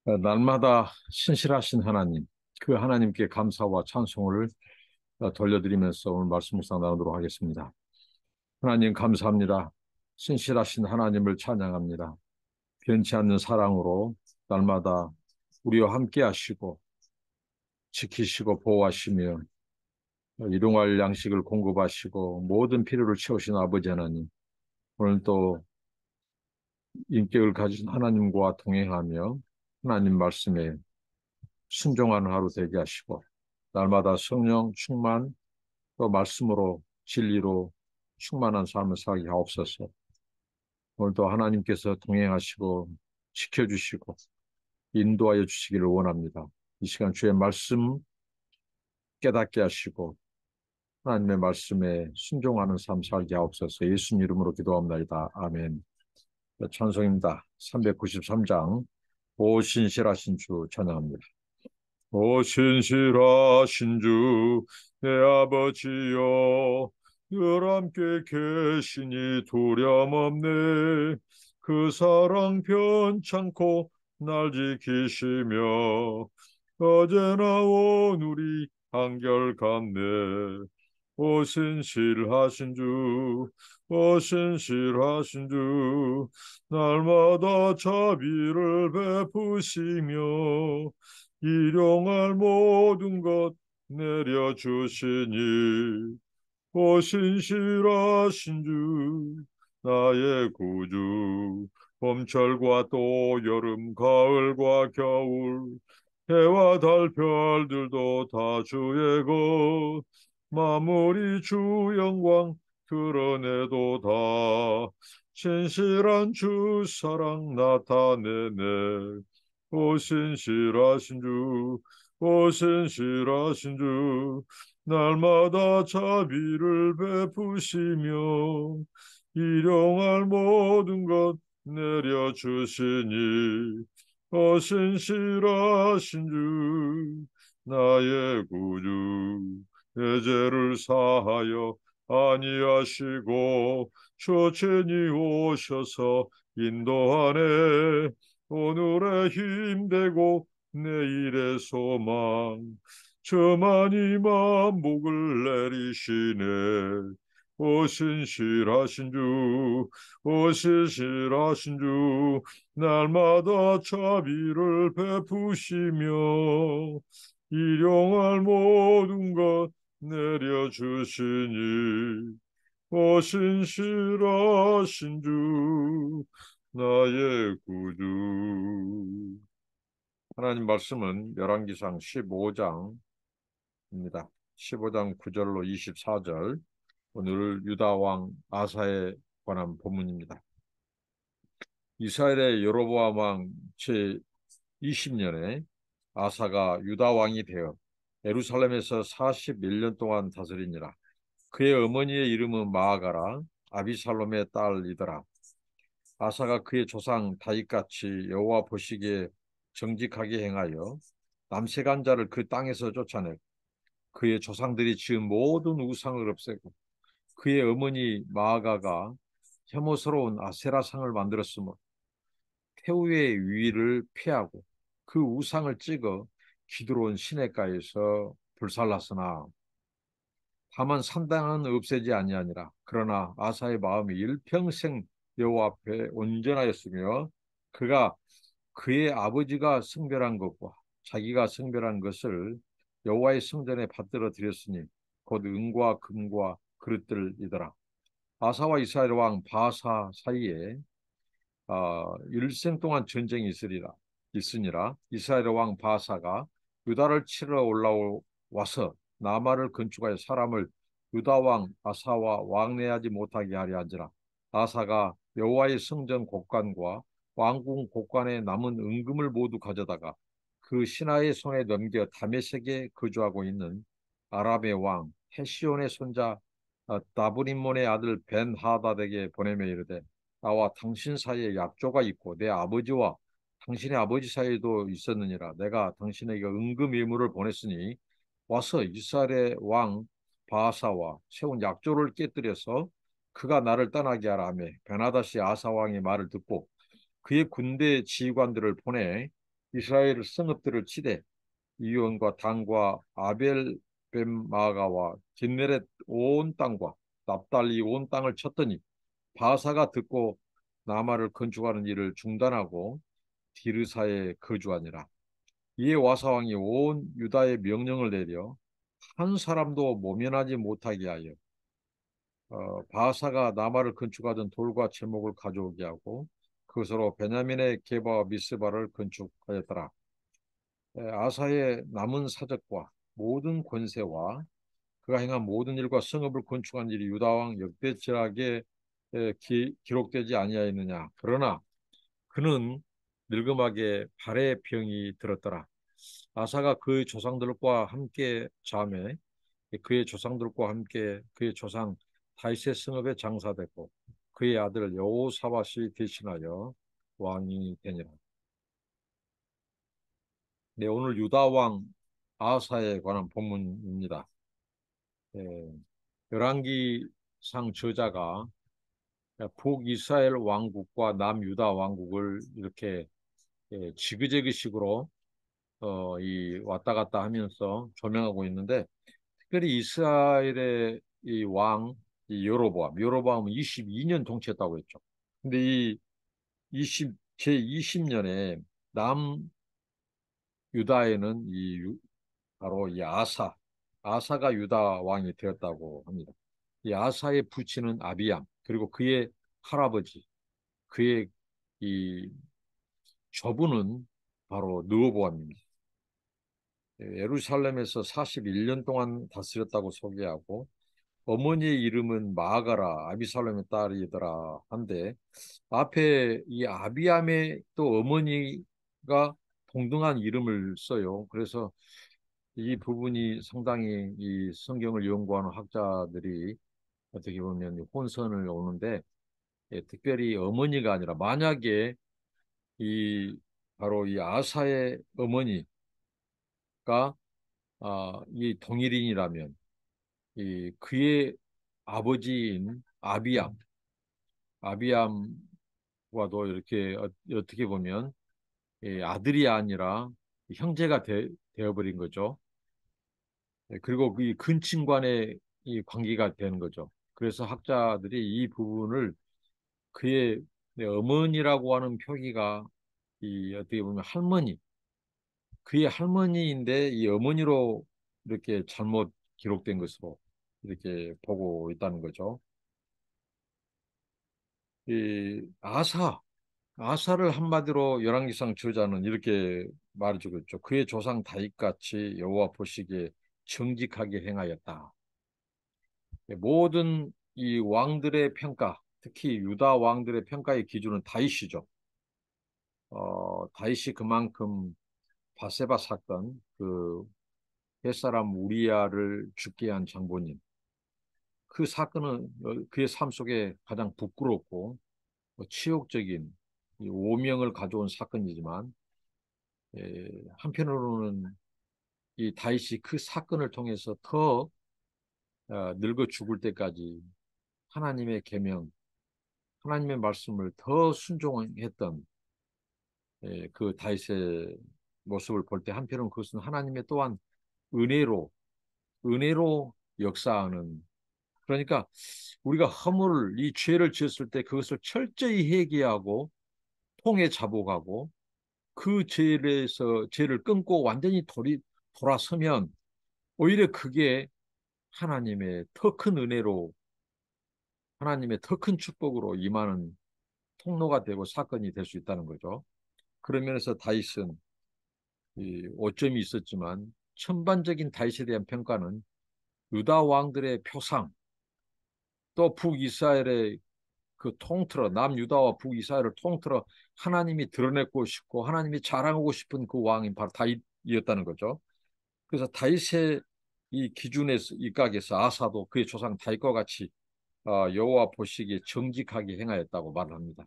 날마다 신실하신 하나님, 그 하나님께 감사와 찬송을 돌려드리면서 오늘 말씀 묵상 나누도록 하겠습니다. 하나님 감사합니다. 신실하신 하나님을 찬양합니다. 변치 않는 사랑으로 날마다 우리와 함께 하시고 지키시고 보호하시며 일용할 양식을 공급하시고 모든 필요를 채우신 아버지 하나님, 오늘 또 인격을 가진 하나님과 동행하며 하나님 말씀에 순종하는 하루 되게 하시고 날마다 성령 충만 또 말씀으로 진리로 충만한 삶을 살게 하옵소서. 오늘도 하나님께서 동행하시고 지켜주시고 인도하여 주시기를 원합니다. 이 시간 주의 말씀 깨닫게 하시고 하나님의 말씀에 순종하는 삶 살게 하옵소서. 예수님 이름으로 기도합니다. 아멘. 찬송입니다. 393장 오 신실하신 주 찬양합니다. 오 신실하신 주 내 아버지여 늘 함께 계시니 두려움없네. 그 사랑 변찮고 날 지키시며 어제나 오늘이 한결같네. 오 신실하신 주, 오 신실하신 주, 날마다 자비를 베푸시며 일용할 모든 것 내려주시니 오 신실하신 주 나의 구주. 봄철과 또 여름 가을과 겨울 해와 달 별들도 다 주의 것 마무리 주 영광 드러내도다. 신실한 주 사랑 나타내네. 오 신실하신 주, 오 신실하신 주, 날마다 자비를 베푸시며 일용할 모든 것 내려주시니 오 신실하신 주, 나의 구주. 내 죄를 사하여 아니하시고 초친히 오셔서 인도하네. 오늘의 힘되고 내일의 소망 저만이 만복을 내리시네. 오 신실하신 주, 오 신실하신 주, 날마다 자비를 베푸시며 일용할 모든 것 내려주시니 오 신실하신 주 나의 구주. 하나님 말씀은 열왕기상 15장입니다. 15장 9절로 24절. 오늘 유다 왕 아사에 관한 본문입니다. 이스라엘의 여로보암 왕 제 20년에 아사가 유다 왕이 되어 예루살렘에서 41년 동안 다스리니라. 그의 어머니의 이름은 마아가라 아비살롬의 딸이더라. 아사가 그의 조상 다윗같이 여호와 보시기에 정직하게 행하여 남색한 자를 그 땅에서 쫓아내고 그의 조상들이 지은 모든 우상을 없애고 그의 어머니 마아가가 혐오스러운 아세라상을 만들었으므로 태우의 위를 피하고 그 우상을 찍어 기드론 시냇가에서 불살랐으나 다만 산당은 없애지 아니하니라. 그러나 아사의 마음이 일평생 여호와 앞에 온전하였으며 그가 그의 아버지가 성별한 것과 자기가 성별한 것을 여호와의 성전에 받들어 드렸으니 곧 은과 금과 그릇들이더라. 아사와 이스라엘 왕 바사 사이에 일생 동안 전쟁이 있으니라. 이스라엘 왕 바사가 유다를 치러 올라와서 나마를 건축하여 사람을 유다 왕 아사와 왕래하지 못하게 하려 한지라. 아사가 여호와의 성전 곡관과 왕궁 곡관에 남은 은금을 모두 가져다가 그 신하의 손에 넘겨 다메섹에 거주하고 있는 아람의 왕 헤시온의 손자 다브림몬의 아들 벤 하닷에게 보내며 이르되 나와 당신 사이에 약조가 있고 내 아버지와 당신의 아버지 사이에도 있었느니라. 내가 당신에게 은금 일물을 보냈으니 와서 이스라엘의 왕 바하사와 세운 약조를 깨뜨려서 그가 나를 떠나게 하라 하며 베나다시 아사 왕의 말을 듣고 그의 군대 지휘관들을 보내 이스라엘 성읍들을 치되 이온과 단과 아벨 벤마가와 긴네렛 온 땅과 납달리 온 땅을 쳤더니 바사가 듣고 나마를 건축하는 일을 중단하고 디르사에 거주하니라. 이에 와사 왕이 온 유다에 명령을 내려 한 사람도 모면하지 못하게 하여 바사가 나마를 건축하던 돌과 제목을 가져오게 하고 그것으로 베냐민의 게바와 미스바를 건축하였더라. 아사의 남은 사적과 모든 권세와 그가 행한 모든 일과 성읍을 건축한 일이 유다 왕 역대지락에 기록되지 아니하였느냐. 그러나 그는 늙음하게 발의 병이 들었더라. 아사가 그의 조상들과 함께 잠에 그의 조상들과 함께 그의 조상 다윗의 성읍에 장사됐고 그의 아들 여호사밧이 대신하여 왕이 되니라. 네, 오늘 유다 왕 아사에 관한 본문입니다. 예, 열왕기상 저자가 북이스라엘 왕국과 남유다 왕국을 이렇게 지그재그식으로 이 왔다 갔다 하면서 조명하고 있는데 특별히 이스라엘의 이 왕, 이 여로보암은 22년 통치했다고 했죠. 근데 이 20년에 남유다에는 바로 이 아사가 유다 왕이 되었다고 합니다. 이 아사의 부친은 아비암, 그리고 그의 할아버지, 그의 이 저부는 바로 느호보암입니다. 예루살렘에서 41년 동안 다스렸다고 소개하고 어머니의 이름은 마가라 아비살롬의 딸이더라 한데 앞에 이 아비암의 또 어머니가 동등한 이름을 써요. 그래서 이 부분이 상당히 이 성경을 연구하는 학자들이 어떻게 보면 혼선을 오는데 특별히 어머니가 아니라 만약에 이 바로 이 아사의 어머니가 이 동일인이라면 이 그의 아버지인 아비암과도 이렇게 어떻게 보면 아들이 아니라 형제가 되어버린 거죠. 그리고 이 근친간의 이 관계가 되는 거죠. 그래서 학자들이 이 부분을 그의 어머니라고 하는 표기가 이 어떻게 보면 그의 할머니인데 이 어머니로 이렇게 잘못 기록된 것으로 이렇게 보고 있다는 거죠. 이 아사를 한마디로 열왕기상 저자는 이렇게 말해주고 있죠. 그의 조상 다윗같이 여호와 보시기에 정직하게 행하였다. 모든 이 왕들의 평가, 특히 유다 왕들의 평가의 기준은 다윗이죠. 다윗이 그만큼 바세바 사건, 그 햇사람 우리야를 죽게 한 장본인, 그 사건은 그의 삶 속에 가장 부끄럽고 치욕적인 이 오명을 가져온 사건이지만 한편으로는 이 다윗이 그 사건을 통해서 더 늙어 죽을 때까지 하나님의 계명, 하나님의 말씀을 더 순종했던 그 다윗의 모습을 볼 때 한편으로는 그것은 하나님의 또한 은혜로 역사하는 그러니까 우리가 이 죄를 지었을 때 그것을 철저히 회개하고 통해 자복하고 그 죄를 끊고 완전히 돌아서면 오히려 그게 하나님의 더 큰 은혜로 하나님의 더 큰 축복으로 임하는 통로가 되고 사건이 될 수 있다는 거죠. 그런 면에서 다윗은 이 오점이 있었지만 천반적인 다윗에 대한 평가는 유다 왕들의 표상 또 북이스라엘의 그 통틀어 남유다와 북이스라엘을 통틀어 하나님이 드러내고 싶고 하나님이 자랑하고 싶은 그 왕이 바로 다윗이었다는 거죠. 그래서 다윗의 이 기준에서 이각에서 아사도 그의 조상 다윗과 같이 여호와 보시기에 정직하게 행하였다고 말합니다.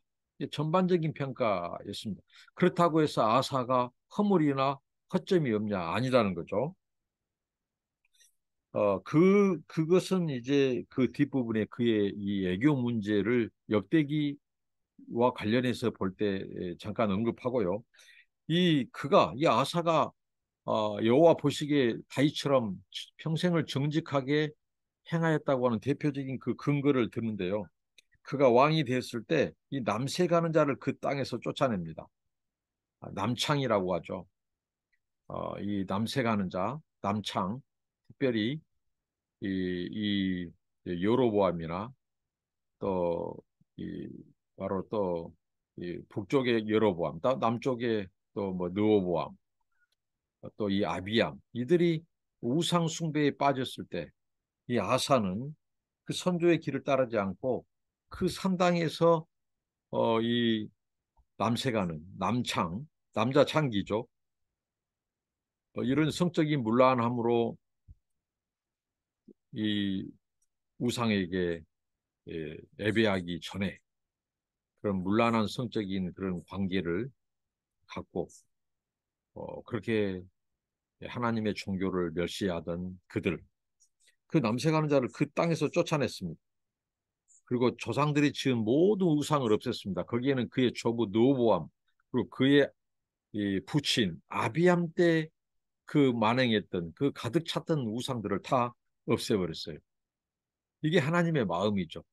전반적인 평가였습니다. 그렇다고 해서 아사가 허물이나 허점이 없냐 아니라는 거죠. 그것은 이제 그 뒷부분에 그의 이 애교 문제를 역대기와 관련해서 볼 때 잠깐 언급하고요. 이 아사가 여호와 보시기에 다윗처럼 평생을 정직하게 행하였다고 하는 대표적인 그 근거를 듣는데요. 그가 왕이 됐을 때 이 남새 가는 자를 그 땅에서 쫓아냅니다. 남창이라고 하죠. 이 남새 가는 자, 남창, 특별히 이 여로보암이나 또 이 바로 또 이 북쪽의 여로보암, 남쪽의 또 뭐 느호보암, 또 이 아비암 이들이 우상 숭배에 빠졌을 때 이 아사는 그 선조의 길을 따르지 않고 그 산당에서 이 남새가는 남창 남자 창기죠. 이런 성적인 문란함으로 이 우상에게 예배하기 전에 그런 문란한 성적인 그런 관계를 갖고 그렇게 하나님의 종교를 멸시하던 그들 그 남색하는 자를 그 땅에서 쫓아냈습니다. 그리고 조상들이 지은 모든 우상을 없앴습니다. 거기에는 그의 조부 느보암 그리고 그의 이 부친 아비암 때 그 만행했던 그 가득 찼던 우상들을 다 없애버렸어요. 이게 하나님의 마음이죠.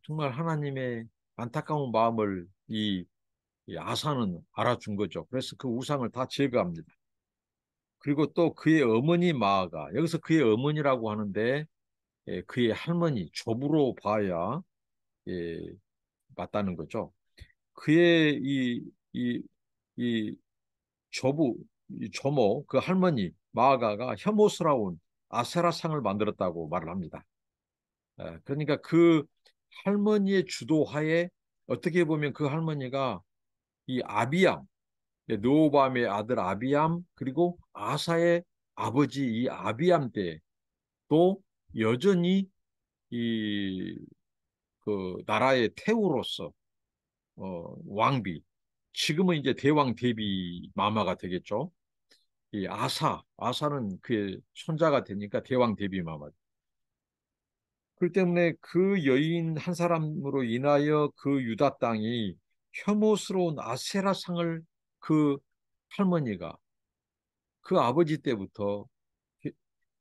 정말 하나님의 안타까운 마음을 이 아사는 알아준 거죠. 그래서 그 우상을 다 제거합니다. 그리고 또 그의 어머니 마아가 여기서 그의 어머니라고 하는데 그의 할머니 조부로 봐야 예, 맞다는 거죠. 그의 이 조부 이 조모 그 할머니 마아가가 혐오스러운 아세라상을 만들었다고 말을 합니다. 그러니까 그 할머니의 주도하에 어떻게 보면 그 할머니가 이 아비암 느호밤의 아들 아비암 그리고 아사의 아버지 이 아비암 때도 여전히 이 그 나라의 태우로서 왕비 지금은 이제 대왕 대비 마마가 되겠죠. 이 아사는 그의 손자가 되니까 대왕 대비 마마. 그렇기 때문에 그 여인 한 사람으로 인하여 그 유다 땅이 혐오스러운 아세라상을 그 할머니가 그 아버지 때부터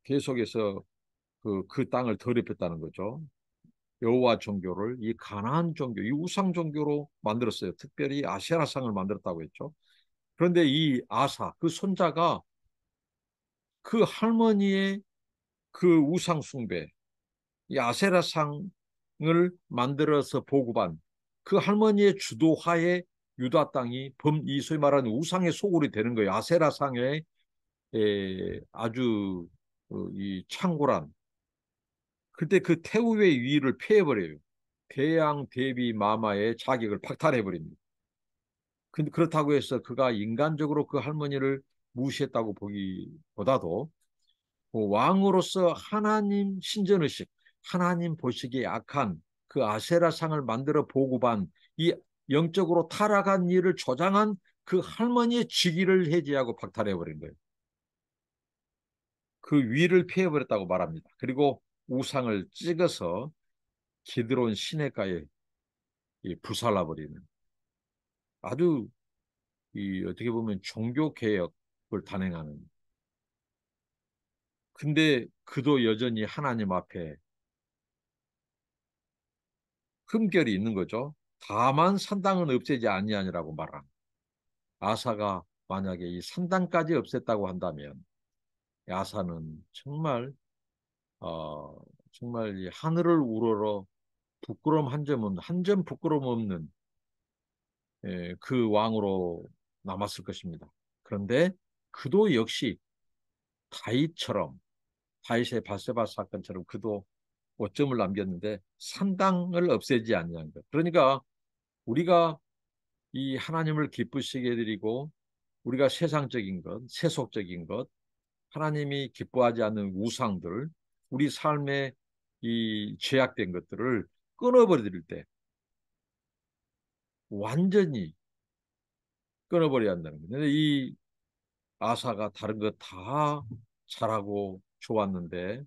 계속해서 그 땅을 더럽혔다는 거죠. 여호와 종교를 이 가나안 종교, 이 우상 종교로 만들었어요. 특별히 아세라상을 만들었다고 했죠. 그런데 이 아사, 그 손자가 그 할머니의 그 우상 숭배, 이 아세라상을 만들어서 보고반 그 할머니의 주도하에 유다 땅이 이 소위 말하는 우상의 소굴이 되는 거예요. 아세라상의 아주 이 창고란 그때 그 태후의 위를 폐해버려요. 대양 대비 마마의 자격을 박탈해버립니다. 근데 그렇다고 해서 그가 인간적으로 그 할머니를 무시했다고 보기보다도 왕으로서 하나님 신전의식, 하나님 보시기에 악한 그 아세라상을 만들어 보고반 이 영적으로 타락한 일을 조장한 그 할머니의 직위를 해제하고 박탈해버린 거예요. 그 위를 피해버렸다고 말합니다. 그리고 우상을 찍어서 기드론 시내가에 불살라버리는 아주 어떻게 보면 종교 개혁을 단행하는. 근데 그도 여전히 하나님 앞에 흠결이 있는 거죠. 다만 산당은 없애지 아니하니라고 말한. 아사가 만약에 이 산당까지 없앴다고 한다면 아사는 정말 어, 정말 이 하늘을 우러러 부끄러움 한 점 부끄러움 없는 그 왕으로 남았을 것입니다. 그런데 그도 역시 다윗처럼 다윗의 바세바 사건처럼 그도 오점을 남겼는데 산당을 없애지 아니한 것. 그러니까 우리가 이 하나님을 기쁘시게 드리고 우리가 세상적인 것, 세속적인 것, 하나님이 기뻐하지 않는 우상들, 우리 삶에 이 죄악된 것들을 끊어버릴 때 완전히 끊어버려야 한다는 거예요. 근데 이 아사가 다른 것 다 잘하고 좋았는데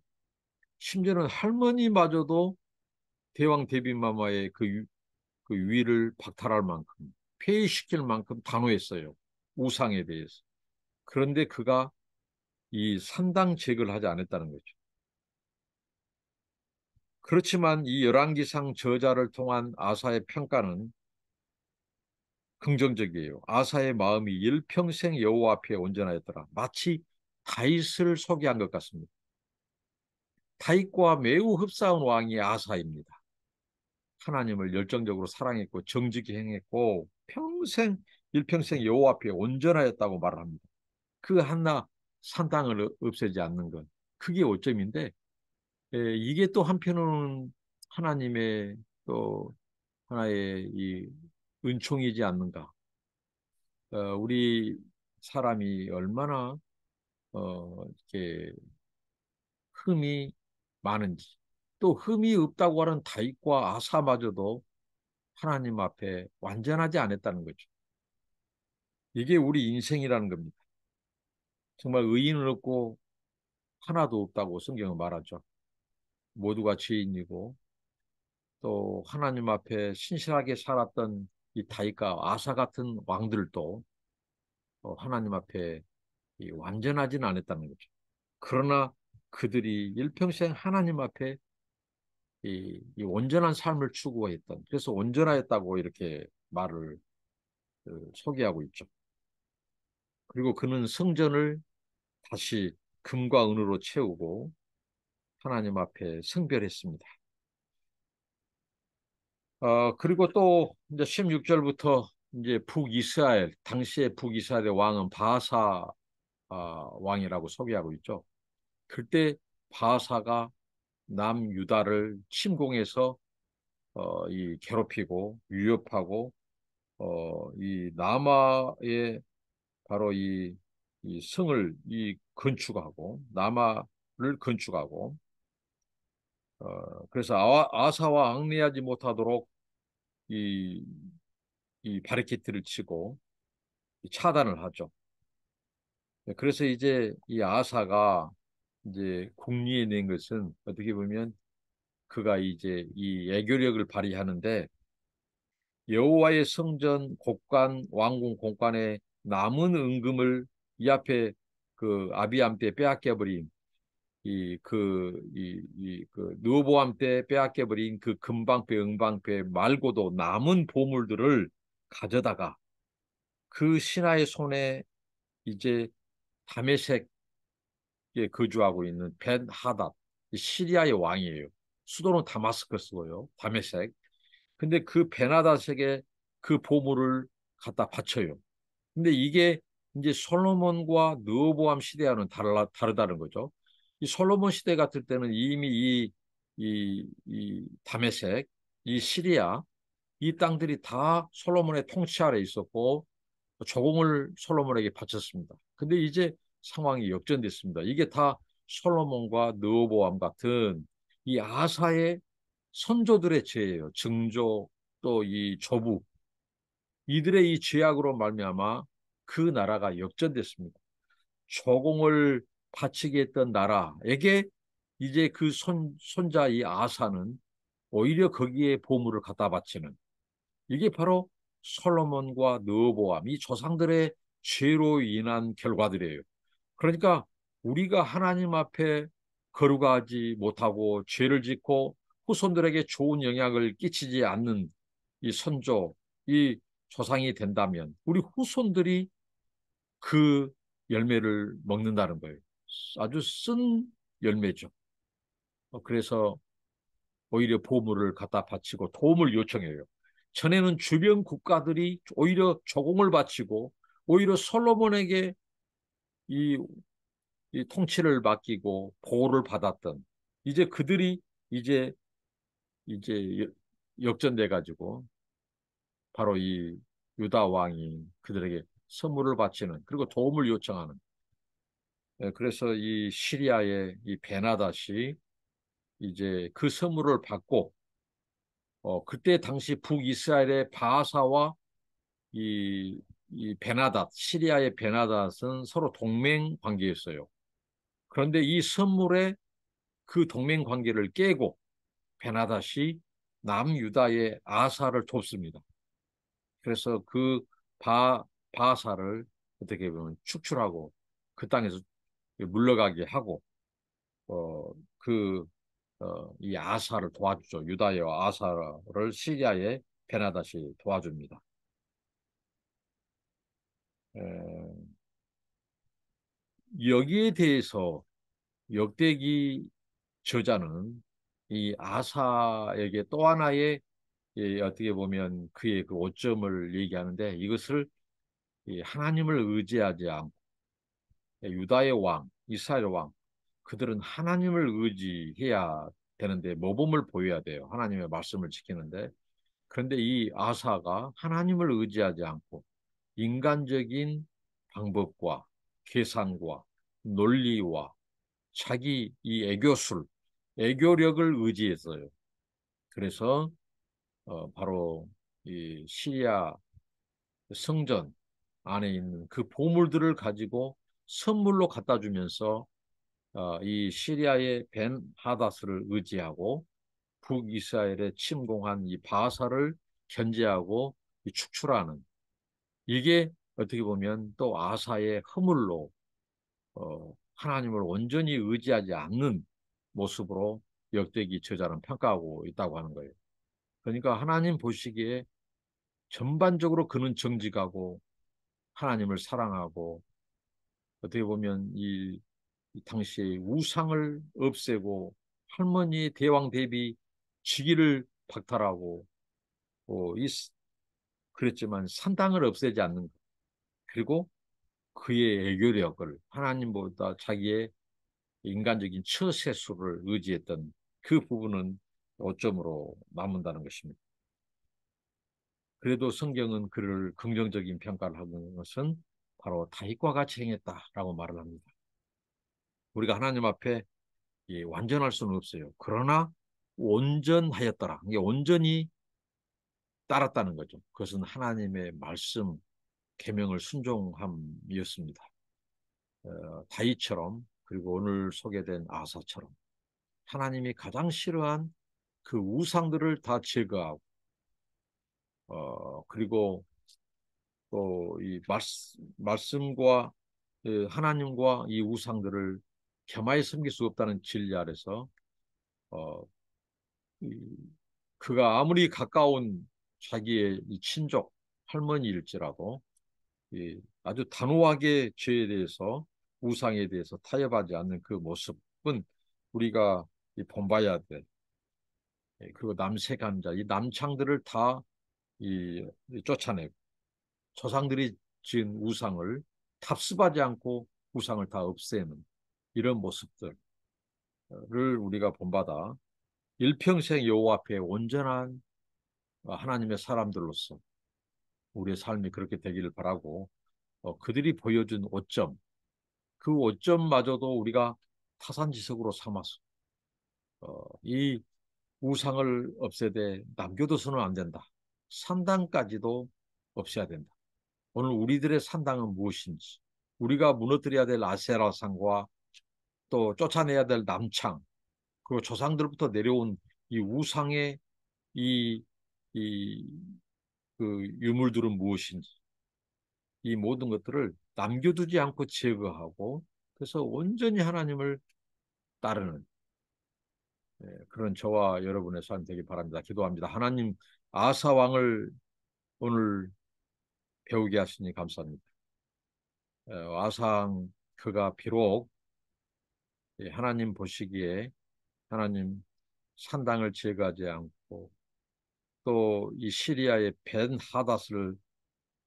심지어는 할머니마저도 대왕 데빗마마의 그 위를 박탈할 만큼 폐위시킬 만큼 단호했어요. 우상에 대해서. 그런데 그가 이 산당 제거를 하지 않았다는 거죠. 그렇지만 이 열왕기상 저자를 통한 아사의 평가는 긍정적이에요. 아사의 마음이 일평생 여호와 앞에 온전하였더라. 마치 다윗을 소개한 것 같습니다. 다윗과 매우 흡사한 왕이 아사입니다. 하나님을 열정적으로 사랑했고 정직히 행했고 일평생 여호와 앞에 온전하였다고 말을 합니다. 그 하나 산당을 없애지 않는 것. 그게 오점인데 이게 또 한편으로는 하나님의 또 하나의 이 은총이지 않는가. 우리 사람이 얼마나 이렇게 흠이 많은지 또 흠이 없다고 하는 다윗과 아사마저도 하나님 앞에 완전하지 않았다는 거죠. 이게 우리 인생이라는 겁니다. 정말 의인은 없고 하나도 없다고 성경은 말하죠. 모두가 죄인이고 또 하나님 앞에 신실하게 살았던 이 다윗과 아사 같은 왕들도 하나님 앞에 완전하지는 않았다는 거죠. 그러나 그들이 일평생 하나님 앞에 이 온전한 삶을 추구했던 그래서 온전하였다고 이렇게 말을 소개하고 있죠. 그리고 그는 성전을 다시 금과 은으로 채우고 하나님 앞에 성별했습니다. 그리고 또 이제 16절부터 이제 북이스라엘 당시의 북이스라엘의 왕은 바하사 왕이라고 소개하고 있죠. 그때 바하사가 남유다를 침공해서 이 괴롭히고 위협하고 이 남아의 바로 이 성을 건축하고 남아를 건축하고 그래서 아사와 앙리하지 못하도록 이, 이 바리케이트를 치고 차단을 하죠. 그래서 이제 이 아사가 이제 궁리에 낸 것은 어떻게 보면 그가 이제 이 애교력을 발휘하는데 여호와의 성전 곡관 왕궁 곡관에 남은 은금을 이 앞에 그 아비암 때 빼앗겨 버린 그 느보암 때 빼앗겨 버린 그 금방패 은방패 말고도 남은 보물들을 가져다가 그 신하의 손에 이제 다메섹에 거주하고 있는 벤 하닷 시리아의 왕이에요. 수도는 다마스커스고요. 다메섹. 근데 그 베나다색에 그 보물을 갖다 바쳐요. 근데 이게 이제 솔로몬과 르호보암 시대와는 다르다는 거죠. 이 솔로몬 시대 같을 때는 이미 이 다메섹, 이 시리아, 이 땅들이 다 솔로몬의 통치 아래 있었고 조공을 솔로몬에게 바쳤습니다. 근데 이제 상황이 역전됐습니다. 이게 다 솔로몬과 르호보암 같은 이 아사의 선조들의 죄예요. 증조 또 이 조부 이들의 이 죄악으로 말미암아 그 나라가 역전됐습니다. 조공을 바치게 했던 나라에게 이제 그 손자 이 아사는 오히려 거기에 보물을 갖다 바치는 이게 바로 솔로몬과 르호보암 이 조상들의 죄로 인한 결과들이에요. 그러니까 우리가 하나님 앞에 거룩하지 못하고 죄를 짓고 후손들에게 좋은 영향을 끼치지 않는 이 선조, 이 조상이 된다면 우리 후손들이 그 열매를 먹는다는 거예요. 아주 쓴 열매죠. 그래서 오히려 보물을 갖다 바치고 도움을 요청해요. 전에는 주변 국가들이 오히려 조공을 바치고 오히려 솔로몬에게 이, 이 통치를 맡기고 보호를 받았던 이제 그들이 이제 이제 역전돼 가지고 바로 이 유다 왕이 그들에게 선물을 바치는 그리고 도움을 요청하는 그래서 이 시리아의 이 베나닷이 이제 그 선물을 받고 그때 당시 북이스라엘의 바하사와 이 베나닷 시리아의 베나닷은 서로 동맹 관계였어요. 그런데 이 선물에 그 동맹 관계를 깨고 베나닷이 남유다의 아사를 돕습니다. 그래서 그 바, 바사를 어떻게 보면 축출하고 그 땅에서 물러가게 하고 어, 그, 이 아사를 도와주죠. 유다의 아사를 시리아의 베나다시 도와줍니다. 에, 여기에 대해서 역대기 저자는 이 아사에게 또 하나의 어떻게 보면 그의 그 오점을 얘기하는데 이것을 이 하나님을 의지하지 않고 유다의 왕, 이스라엘 왕 그들은 하나님을 의지해야 되는데 모범을 보여야 돼요. 하나님의 말씀을 지키는데 그런데 이 아사가 하나님을 의지하지 않고 인간적인 방법과 계산과 논리와 자기 이 애교술, 애교력을 의지했어요. 그래서 바로 이 시리아 성전 안에 있는 그 보물들을 가지고 선물로 갖다 주면서 이 시리아의 벤 하다스를 의지하고 북이스라엘에 침공한 이 바사를 견제하고 축출하는 이게 어떻게 보면 또 아사의 허물로 하나님을 온전히 의지하지 않는 모습으로 역대기 저자는 평가하고 있다고 하는 거예요. 그러니까 하나님 보시기에 전반적으로 그는 정직하고 하나님을 사랑하고 어떻게 보면 이 당시에 우상을 없애고 할머니의 대왕 대비 직위를 박탈하고 그랬지만 산당을 없애지 않는 것. 그리고 그의 애교력을 하나님보다 자기의 인간적인 처세술을 의지했던 그 부분은 오점으로 남는다는 것입니다. 그래도 성경은 그를 긍정적인 평가를 하는 것은 바로 다윗과 같이 행했다라고 말을 합니다. 우리가 하나님 앞에 완전할 수는 없어요. 그러나 온전하였더라. 이게 온전히 따랐다는 거죠. 그것은 하나님의 말씀, 계명을 순종함이었습니다. 다윗처럼 그리고 오늘 소개된 아사처럼 하나님이 가장 싫어한 그 우상들을 다 제거하고 그리고 또 이 말씀과 하나님과 이 우상들을 겸하여 섬길 수 없다는 진리 아래서 어, 이, 그가 아무리 가까운 자기의 이 친족 할머니일지라도 아주 단호하게 죄에 대해서 우상에 대해서 타협하지 않는 그 모습은 우리가 본봐야 돼. 그리고 남색함자, 이 남창들을 다 쫓아내고 조상들이 지은 우상을 탑습하지 않고 우상을 다 없애는 이런 모습들을 우리가 본받아 일평생 여호와 앞에 온전한 하나님의 사람들로서 우리의 삶이 그렇게 되기를 바라고 그들이 보여준 오점 그 오점마저도 우리가 타산지석으로 삼아서 이 우상을 없애되 남겨둬서는 안 된다. 산당까지도 없애야 된다. 오늘 우리들의 산당은 무엇인지 우리가 무너뜨려야 될 아세라상과 또 쫓아내야 될 남창 그리고 조상들부터 내려온 이 우상의 이, 이, 그 유물들은 무엇인지 이 모든 것들을 남겨두지 않고 제거하고 그래서 온전히 하나님을 따르는 그런 저와 여러분의 삶 되길 바랍니다. 기도합니다. 하나님 아사 왕을 오늘 배우게 하시니 감사합니다. 아사 왕 그가 비록 하나님 보시기에 하나님 산당을 제거하지 않고 또 이 시리아의 벤 하닷을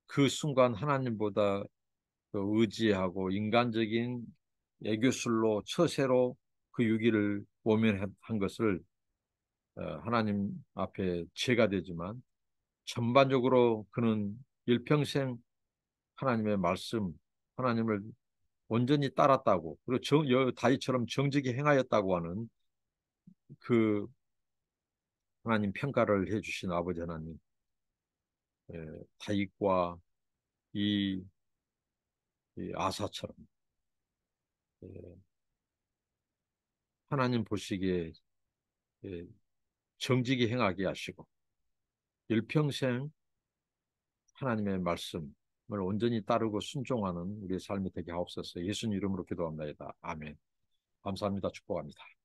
그 순간 하나님보다 그 의지하고 인간적인 애교술로 처세로 그 유기를 모면한 것을 하나님 앞에 죄가 되지만 전반적으로 그는 일평생 하나님의 말씀, 하나님을 온전히 따랐다고 그리고 다윗처럼 정직히 행하였다고 하는 그 하나님 평가를 해주신 아버지 하나님 다윗과 이, 이 아사처럼 예, 하나님 보시기에 정직히 행하게 하시고 일평생 하나님의 말씀을 온전히 따르고 순종하는 우리의 삶이 되게 하옵소서. 예수님 이름으로 기도합니다. 아멘. 감사합니다. 축복합니다.